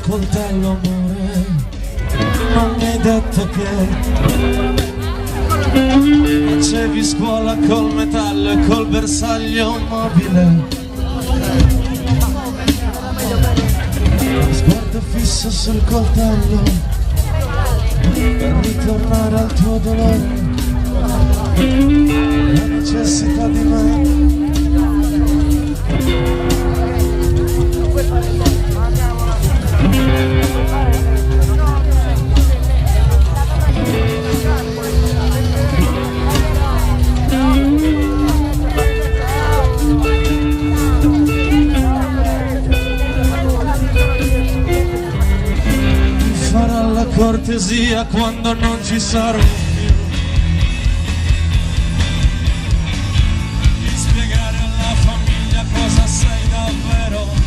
coltello, amore, non mi hai detto che facevi scuola col metallo e col bersaglio mobile. Sguardo fisso sul coltello per ritornare al tuo dolore, la necessità di me. Cortesia quando non ci sarò più, spiegare alla famiglia cosa sei davvero.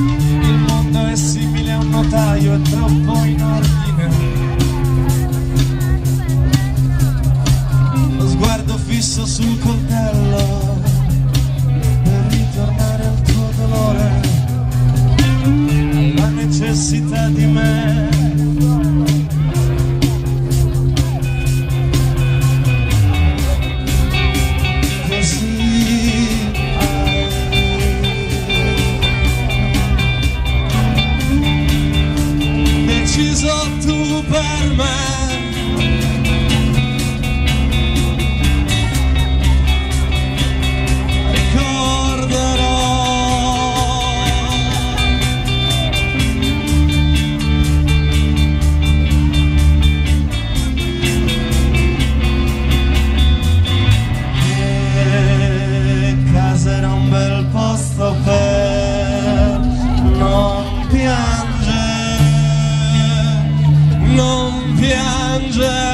Il mondo è simile a un notaio, è troppo in ordine. Lo sguardo fisso sul coltello per ritornare al tuo dolore, alla necessità di me. Tu per me, ricorderò che casa era un bel posto per non piangere. Non piangere.